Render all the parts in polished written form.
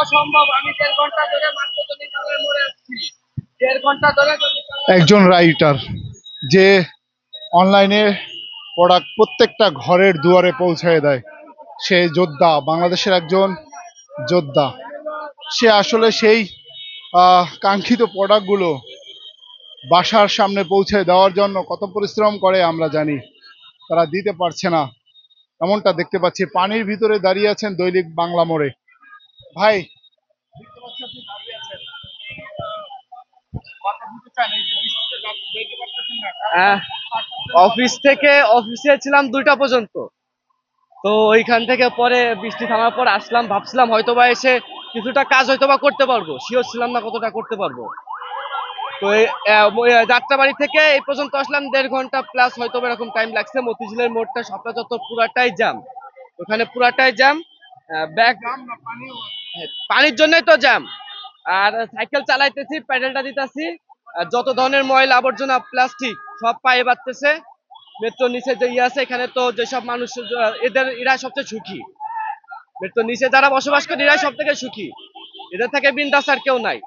অসম্ভব। আমি 1.5 ঘন্টা ধরে মাত্র দলিতপুরের মোড়ে আসছি। 1.5 ঘন্টা ধরে একজন রাইটার যে অনলাইনে প্রোডাক্ট প্রত্যেকটা ঘরের দুয়ারে পৌঁছে দেয়, সে যোদ্ধা, বাংলাদেশের একজন যোদ্ধা। সে আসলে সেই কাঙ্ক্ষিত প্রোডাক্টগুলো বাসার সামনে পৌঁছে দেওয়ার জন্য কত পরিশ্রম করে আমরা জানি। তারা দিতে পারছে না, এমনটা দেখতে পাচ্ছি। পানির ভিতরে দাঁড়িয়ে আছেন দৈনিক বাংলা মোড়ে। ভাই, দেখতে পাচ্ছি আপনি দাঁড়িয়ে আছেন, কথা দিতে চান, এই যে বৃষ্টিতে যেতে পারতেছেন না, আহ, অফিস থেকে অফিসে ছিলাম 2টা পর্যন্ত। তো ওইখান থেকে পরে বৃষ্টি থামার পর আসলাম, ভাবছিলাম হয়তোবা এসে কিছুটা কাজ হয়তোবা করতে পারবো, শিওর ছিলাম না কতটা করতে পারবো। তো যাত্রাবাড়ি থেকে এই পর্যন্ত আসলাম 1.5 ঘন্টা প্লাস হয়তো এরকম টাইম লাগছে। মতিঝিলের মোড়টা সবটা যত পুরাটাই জ্যাম, ওখানে পুরাটাই জ্যাম। ব্যাগ দাম না পানিও। পানির জন্যই তো জ্যাম। আর সাইকেল চালাইতেছি, প্যাডেলটা দিতেছি, যত ধরনের ময়লা আবর্জনা প্লাস্টিক সব পায়ে বাঁধতেছে। মেট্রোর নিচে যে ইয়ে আছে, এখানে তো যেসব মানুষ এরা সবচেয়ে সুখী। মেট্রোর নিচে যারা বসবাস করে এরাই সব থেকে সুখী, এদের থেকে বিন্দাস আর কেউ নাই।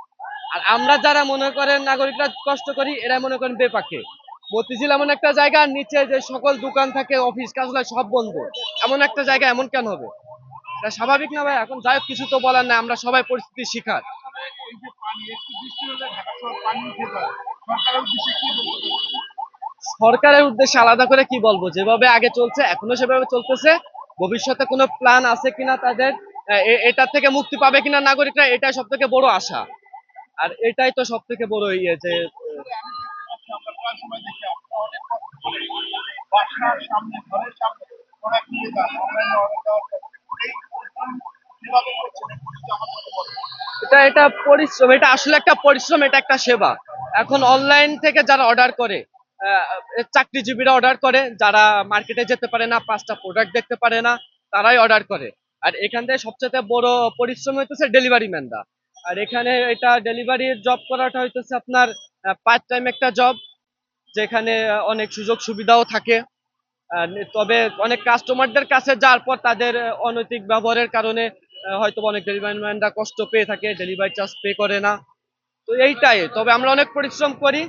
আর আমরা যারা মনে করেন নাগরিকরা কষ্ট করি, এরা মনে করেন বেপাকে। মতিঝিল এমন একটা জায়গা, নিচে যে সকল দোকান থাকে, অফিস কাজগুলো সব বন্ধ। এমন একটা জায়গা এমন কেন হবে? এটা স্বাভাবিক না ভাই? এখন যাই হোক, কিছু তো বলার নাই, আমরা সবাই পরিস্থিতির শিকার। এই যে পানি, একটু বৃষ্টি হলে ঢাকা শহর পানি উঠে যায়, সরকারের উদ্দেশ্যে কি বলতে চাচ্ছেন? সরকারের উদ্দেশ্যে আলাদা করে কি বলবো, যেভাবে আগে চলছে এখনো সেভাবে চলতেছে। ভবিষ্যতে কোনো প্ল্যান আছে কিনা তাদের, এটার থেকে মুক্তি পাবে কিনা নাগরিকরা, এটাই সব থেকে বড় আশা। আর এটাই তো সব থেকে বড় ইয়ে যে আসলে আমি দেখতে পাচ্ছি, আমরা প্রায় সময় দেখি আপনারা অনেক কষ্ট করে বাসার সামনে, ঘরের সামনে প্রোডাক্ট নিয়ে যান, অনলাইনে অর্ডার দেওয়ার পর এই পরিশ্রম কিভাবে করছেন একটু যদি আমাদেরকে বলেন। এটা এটা পরিশ্রম, এটা আসলে একটা পরিশ্রম, এটা একটা সেবা। এখন অনলাইন থেকে যারা অর্ডার করে, আহ, চাকরিজীবীরা অর্ডার করে, যারা মার্কেটে যেতে পারে না, 5টা প্রোডাক্ট দেখতে পারে না, তারাই অর্ডার করে। আর এখান থেকে সবচেয়ে বড় পরিশ্রম হইতেছে ডেলিভারি ম্যানরা। আর এখানে এটা ডেলিভারির জব করাটা হইতেছে আপনার পার্ট টাইম একটা জব, যেখানে অনেক সুযোগ সুবিধাও থাকে। তবে অনেক কাস্টমারদের কাছে যাওয়ার পর তাদের অনৈতিক ব্যবহারের কারণে হয়তো অনেক ডেলিভারি ম্যানরা কষ্ট পেয়ে থাকে, ডেলিভারি চার্জ পে করে না। তো এইটাই, তবে আমরা অনেক পরিশ্রম করি,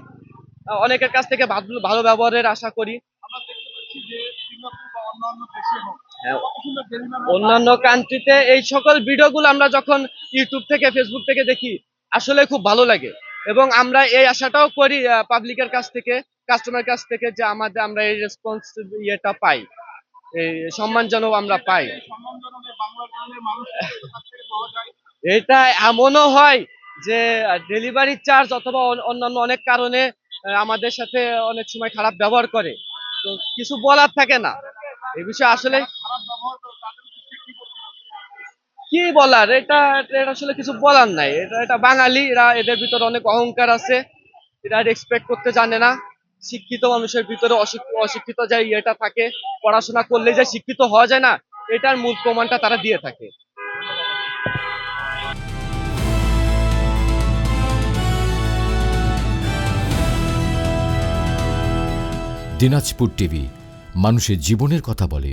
অনেকের কাছ থেকে ভালো ভালো ব্যবহারের আশা করি। আমরা দেখতে পাচ্ছি যে সিঙ্গাপুর বা অন্যান্য দেশে হোক, হ্যাঁ, কত সুন্দর ডেলিভারি অন্যান্য কান্ট্রিতে এই সকল ভিডিওগুলো আমরা যখন ইউটিউব থেকে ফেসবুক থেকে দেখি, আসলে খুব ভালো লাগে। এবং আমরা এই আশাটাও করি পাবলিকের কাছ থেকে, কাস্টমার কাছ থেকে, যে আমরা এই রেসপন্স ইয়েটা পাই, এই সম্মানজনক আমরা পাই। সম্মানজনক বাংলার গ্রামের মানুষের কাছ থেকে পাওয়া যায়। এটা এমনও হয় যে ডেলিভারি চার্জ অথবা অন্যান্য অনেক কারণে আমাদের সাথে অনেক সময় খারাপ ব্যবহার করে। তো কিছু বলার থাকে না এই বিষয়ে আসলে। খারাপ ব্যবহার করে তাদের উদ্দেশ্যে কি বলতে চাচ্ছেন? কি বলার, এটা আসলে কিছু বলার নাই। এটা বাঙালি, এরা এদের ভিতরে অনেক অহংকার আছে, এরা রেসপেক্ট করতে জানে না। শিক্ষিত মানুষের ভিতরে অশিক্ষিত যে ইয়েটা থাকে, পড়াশোনা করলে যে শিক্ষিত হওয়া যায় না, এটার মূল প্রমাণটা তারা দিয়ে থাকে। দিনাজপুর টিভি, মানুষের জীবনের কথা বলে।